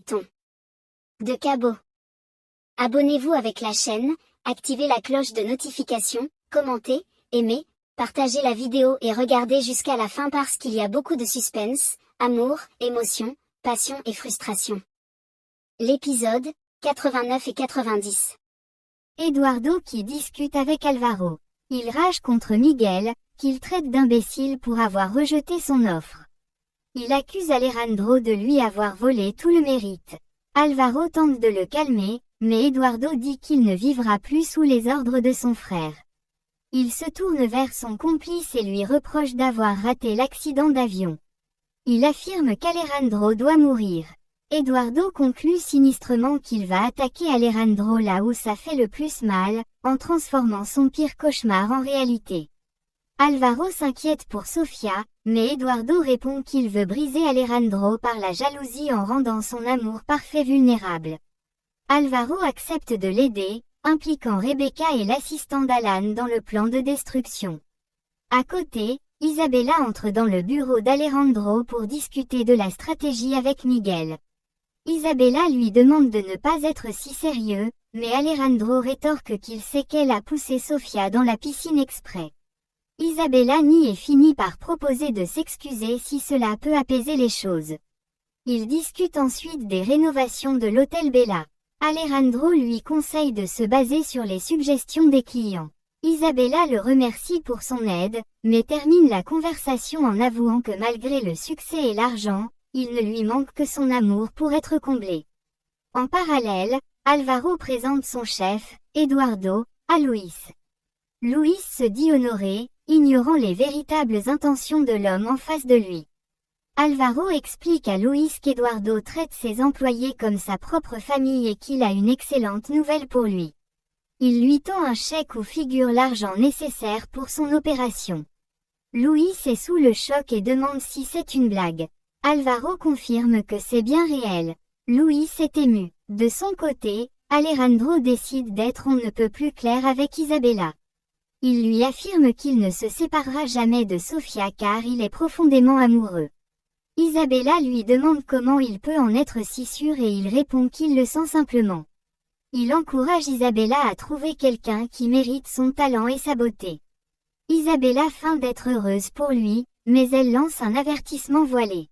bâton de cabot. Abonnez-vous avec la chaîne, activez la cloche de notification, commentez, aimez, partagez la vidéo et regardez jusqu'à la fin parce qu'il y a beaucoup de suspense, amour, émotion, passion et frustration. L'épisode 89 et 90. Eduardo qui discute avec Alvaro. Il rage contre Miguel, qu'il traite d'imbécile pour avoir rejeté son offre. Il accuse Alejandro de lui avoir volé tout le mérite. Alvaro tente de le calmer, mais Eduardo dit qu'il ne vivra plus sous les ordres de son frère. Il se tourne vers son complice et lui reproche d'avoir raté l'accident d'avion. Il affirme qu'Alejandro doit mourir. Eduardo conclut sinistrement qu'il va attaquer Alejandro là où ça fait le plus mal, en transformant son pire cauchemar en réalité. Alvaro s'inquiète pour Sofia, mais Eduardo répond qu'il veut briser Alejandro par la jalousie en rendant son amour parfait vulnérable. Alvaro accepte de l'aider, impliquant Rebecca et l'assistant d'Alan dans le plan de destruction. À côté, Isabella entre dans le bureau d'Alejandro pour discuter de la stratégie avec Miguel. Isabella lui demande de ne pas être si sérieux, mais Alejandro rétorque qu'il sait qu'elle a poussé Sofia dans la piscine exprès. Isabella nie et finit par proposer de s'excuser si cela peut apaiser les choses. Ils discutent ensuite des rénovations de l'hôtel Bella. Alejandro lui conseille de se baser sur les suggestions des clients. Isabella le remercie pour son aide, mais termine la conversation en avouant que malgré le succès et l'argent, il ne lui manque que son amour pour être comblé. En parallèle, Alvaro présente son chef, Eduardo, à Luis. Luis se dit honoré, ignorant les véritables intentions de l'homme en face de lui. Alvaro explique à Luis qu'Eduardo traite ses employés comme sa propre famille et qu'il a une excellente nouvelle pour lui. Il lui tend un chèque où figure l'argent nécessaire pour son opération. Luis est sous le choc et demande si c'est une blague. Alvaro confirme que c'est bien réel. Luis est ému. De son côté, Alejandro décide d'être on ne peut plus clair avec Isabella. Il lui affirme qu'il ne se séparera jamais de Sofia car il est profondément amoureux. Isabella lui demande comment il peut en être si sûr et il répond qu'il le sent simplement. Il encourage Isabella à trouver quelqu'un qui mérite son talent et sa beauté. Isabella feint d'être heureuse pour lui, mais elle lance un avertissement voilé.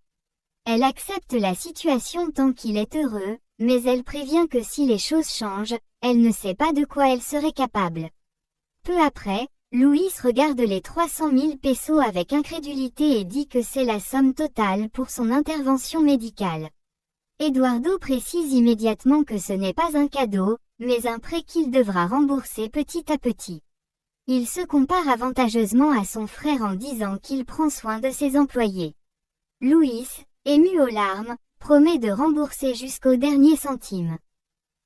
Elle accepte la situation tant qu'il est heureux, mais elle prévient que si les choses changent, elle ne sait pas de quoi elle serait capable. Peu après, Luis regarde les 300 000 pesos avec incrédulité et dit que c'est la somme totale pour son intervention médicale. Eduardo précise immédiatement que ce n'est pas un cadeau, mais un prêt qu'il devra rembourser petit à petit. Il se compare avantageusement à son frère en disant qu'il prend soin de ses employés. Luis, ému aux larmes, promet de rembourser jusqu'au dernier centime.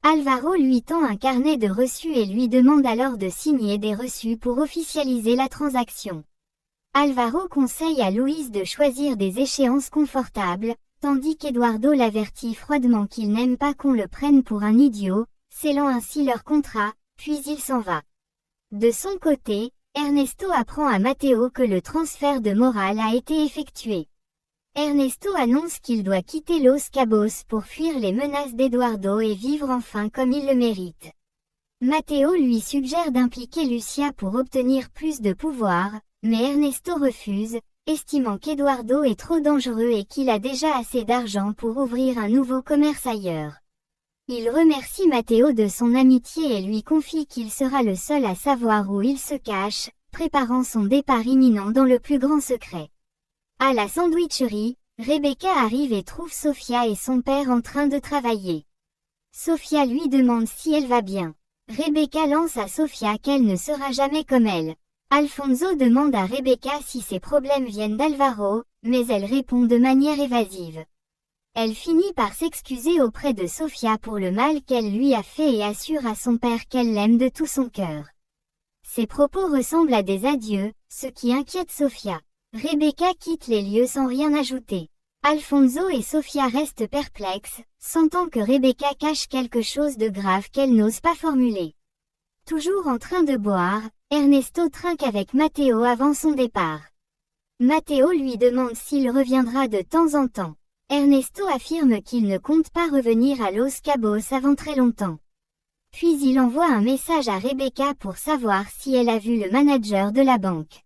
Alvaro lui tend un carnet de reçus et lui demande alors de signer des reçus pour officialiser la transaction. Alvaro conseille à Luis de choisir des échéances confortables, tandis qu'Eduardo l'avertit froidement qu'il n'aime pas qu'on le prenne pour un idiot, scellant ainsi leur contrat, puis il s'en va. De son côté, Ernesto apprend à Mateo que le transfert de morale a été effectué. Ernesto annonce qu'il doit quitter Los Cabos pour fuir les menaces d'Eduardo et vivre enfin comme il le mérite. Mateo lui suggère d'impliquer Lucia pour obtenir plus de pouvoir, mais Ernesto refuse, estimant qu'Eduardo est trop dangereux et qu'il a déjà assez d'argent pour ouvrir un nouveau commerce ailleurs. Il remercie Mateo de son amitié et lui confie qu'il sera le seul à savoir où il se cache, préparant son départ imminent dans le plus grand secret. À la sandwicherie, Rebecca arrive et trouve Sofia et son père en train de travailler. Sofia lui demande si elle va bien. Rebecca lance à Sofia qu'elle ne sera jamais comme elle. Alfonso demande à Rebecca si ses problèmes viennent d'Alvaro, mais elle répond de manière évasive. Elle finit par s'excuser auprès de Sofia pour le mal qu'elle lui a fait et assure à son père qu'elle l'aime de tout son cœur. Ses propos ressemblent à des adieux, ce qui inquiète Sofia. Rebecca quitte les lieux sans rien ajouter. Alfonso et Sofia restent perplexes, sentant que Rebecca cache quelque chose de grave qu'elle n'ose pas formuler. Toujours en train de boire, Ernesto trinque avec Mateo avant son départ. Mateo lui demande s'il reviendra de temps en temps. Ernesto affirme qu'il ne compte pas revenir à Los Cabos avant très longtemps. Puis il envoie un message à Rebecca pour savoir si elle a vu le manager de la banque.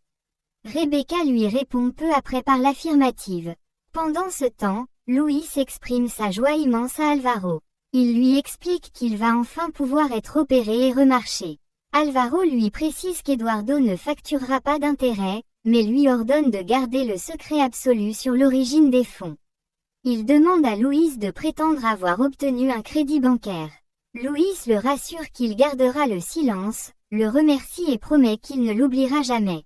Rebecca lui répond peu après par l'affirmative. Pendant ce temps, Luis exprime sa joie immense à Alvaro. Il lui explique qu'il va enfin pouvoir être opéré et remarcher. Alvaro lui précise qu'Eduardo ne facturera pas d'intérêt, mais lui ordonne de garder le secret absolu sur l'origine des fonds. Il demande à Luis de prétendre avoir obtenu un crédit bancaire. Luis le rassure qu'il gardera le silence, le remercie et promet qu'il ne l'oubliera jamais.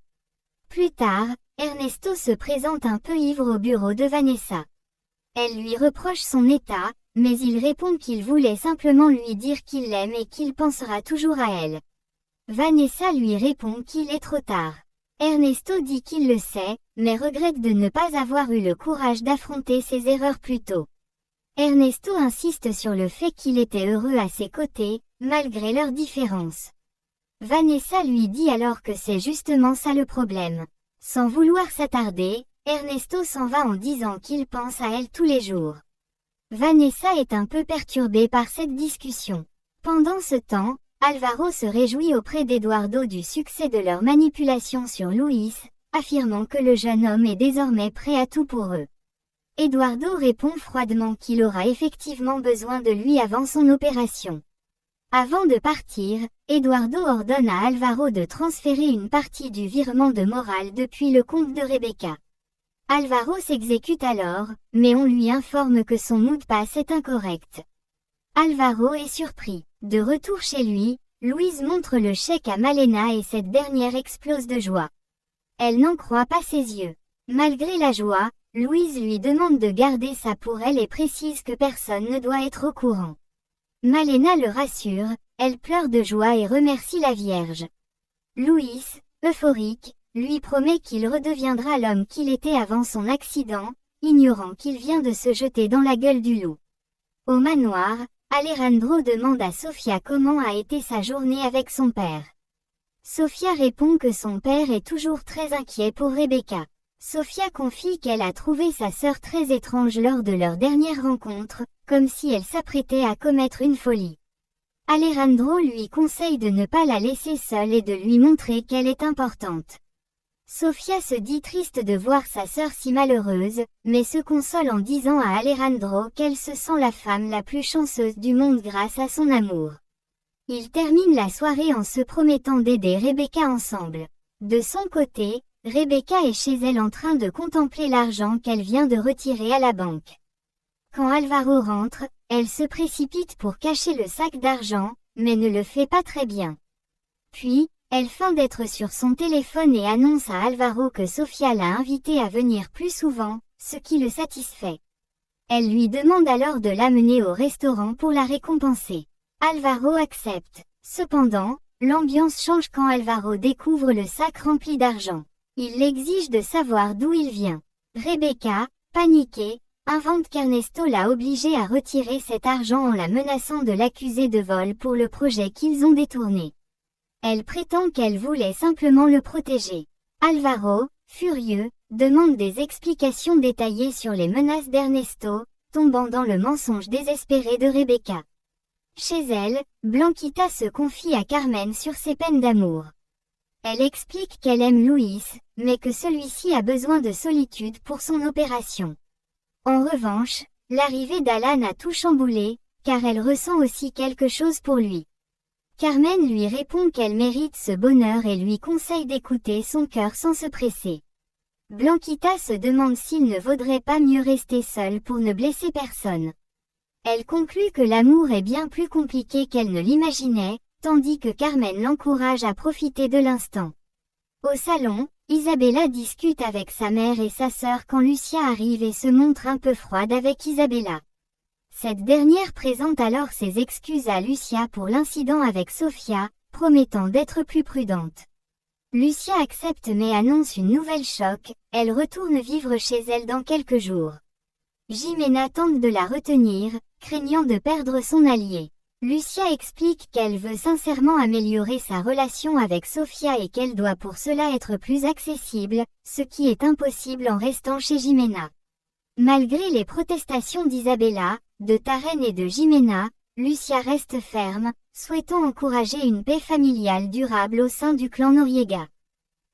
Plus tard, Ernesto se présente un peu ivre au bureau de Vanessa. Elle lui reproche son état, mais il répond qu'il voulait simplement lui dire qu'il l'aime et qu'il pensera toujours à elle. Vanessa lui répond qu'il est trop tard. Ernesto dit qu'il le sait, mais regrette de ne pas avoir eu le courage d'affronter ses erreurs plus tôt. Ernesto insiste sur le fait qu'il était heureux à ses côtés, malgré leurs différences. Vanessa lui dit alors que c'est justement ça le problème. Sans vouloir s'attarder, Ernesto s'en va en disant qu'il pense à elle tous les jours. Vanessa est un peu perturbée par cette discussion. Pendant ce temps, Alvaro se réjouit auprès d'Eduardo du succès de leur manipulation sur Luis, affirmant que le jeune homme est désormais prêt à tout pour eux. Eduardo répond froidement qu'il aura effectivement besoin de lui avant son opération. Avant de partir, Eduardo ordonne à Alvaro de transférer une partie du virement de morale depuis le compte de Rebecca. Alvaro s'exécute alors, mais on lui informe que son mot de passe est incorrect. Alvaro est surpris. De retour chez lui, Louise montre le chèque à Malena et cette dernière explose de joie. Elle n'en croit pas ses yeux. Malgré la joie, Louise lui demande de garder ça pour elle et précise que personne ne doit être au courant. Malena le rassure, elle pleure de joie et remercie la Vierge. Louis, euphorique, lui promet qu'il redeviendra l'homme qu'il était avant son accident, ignorant qu'il vient de se jeter dans la gueule du loup. Au manoir, Alejandro demande à Sofia comment a été sa journée avec son père. Sofia répond que son père est toujours très inquiet pour Rebecca. Sofia confie qu'elle a trouvé sa sœur très étrange lors de leur dernière rencontre, comme si elle s'apprêtait à commettre une folie. Alejandro lui conseille de ne pas la laisser seule et de lui montrer qu'elle est importante. Sofia se dit triste de voir sa sœur si malheureuse, mais se console en disant à Alejandro qu'elle se sent la femme la plus chanceuse du monde grâce à son amour. Ils terminent la soirée en se promettant d'aider Rebecca ensemble. De son côté, Rebecca est chez elle en train de contempler l'argent qu'elle vient de retirer à la banque. Quand Alvaro rentre, elle se précipite pour cacher le sac d'argent, mais ne le fait pas très bien. Puis, elle feint d'être sur son téléphone et annonce à Alvaro que Sofia l'a invité à venir plus souvent, ce qui le satisfait. Elle lui demande alors de l'amener au restaurant pour la récompenser. Alvaro accepte. Cependant, l'ambiance change quand Alvaro découvre le sac rempli d'argent. Il l'exige de savoir d'où il vient. Rebecca, paniquée, invente qu'Ernesto l'a obligée à retirer cet argent en la menaçant de l'accuser de vol pour le projet qu'ils ont détourné. Elle prétend qu'elle voulait simplement le protéger. Alvaro, furieux, demande des explications détaillées sur les menaces d'Ernesto, tombant dans le mensonge désespéré de Rebecca. Chez elle, Blanquita se confie à Carmen sur ses peines d'amour. Elle explique qu'elle aime Luis, mais que celui-ci a besoin de solitude pour son opération. En revanche, l'arrivée d'Alan a tout chamboulé, car elle ressent aussi quelque chose pour lui. Carmen lui répond qu'elle mérite ce bonheur et lui conseille d'écouter son cœur sans se presser. Blanquita se demande s'il ne vaudrait pas mieux rester seule pour ne blesser personne. Elle conclut que l'amour est bien plus compliqué qu'elle ne l'imaginait, tandis que Carmen l'encourage à profiter de l'instant. Au salon, Isabella discute avec sa mère et sa sœur quand Lucia arrive et se montre un peu froide avec Isabella. Cette dernière présente alors ses excuses à Lucia pour l'incident avec Sofia, promettant d'être plus prudente. Lucia accepte mais annonce une nouvelle choc, elle retourne vivre chez elle dans quelques jours. Jimena tente de la retenir, craignant de perdre son allié. Lucia explique qu'elle veut sincèrement améliorer sa relation avec Sofia et qu'elle doit pour cela être plus accessible, ce qui est impossible en restant chez Jimena. Malgré les protestations d'Isabella, de Taren et de Jimena, Lucia reste ferme, souhaitant encourager une paix familiale durable au sein du clan Noriega.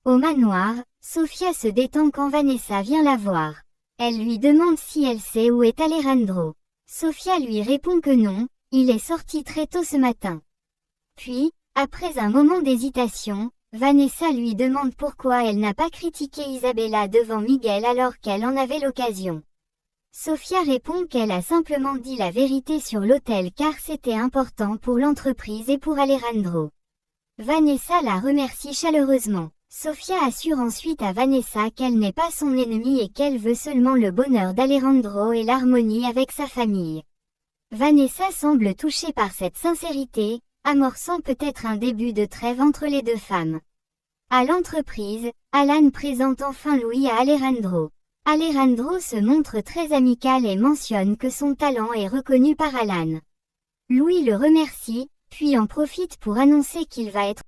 Au manoir, Sofia se détend quand Vanessa vient la voir. Elle lui demande si elle sait où est Alejandro. Sofia lui répond que non, il est sorti très tôt ce matin. Puis, après un moment d'hésitation, Vanessa lui demande pourquoi elle n'a pas critiqué Isabella devant Miguel alors qu'elle en avait l'occasion. Sofia répond qu'elle a simplement dit la vérité sur l'hôtel car c'était important pour l'entreprise et pour Alejandro. Vanessa la remercie chaleureusement. Sofia assure ensuite à Vanessa qu'elle n'est pas son ennemie et qu'elle veut seulement le bonheur d'Alejandro et l'harmonie avec sa famille. Vanessa semble touchée par cette sincérité, amorçant peut-être un début de trêve entre les deux femmes. À l'entreprise, Alan présente enfin Louis à Alejandro. Alejandro se montre très amical et mentionne que son talent est reconnu par Alan. Louis le remercie, puis en profite pour annoncer qu'il va être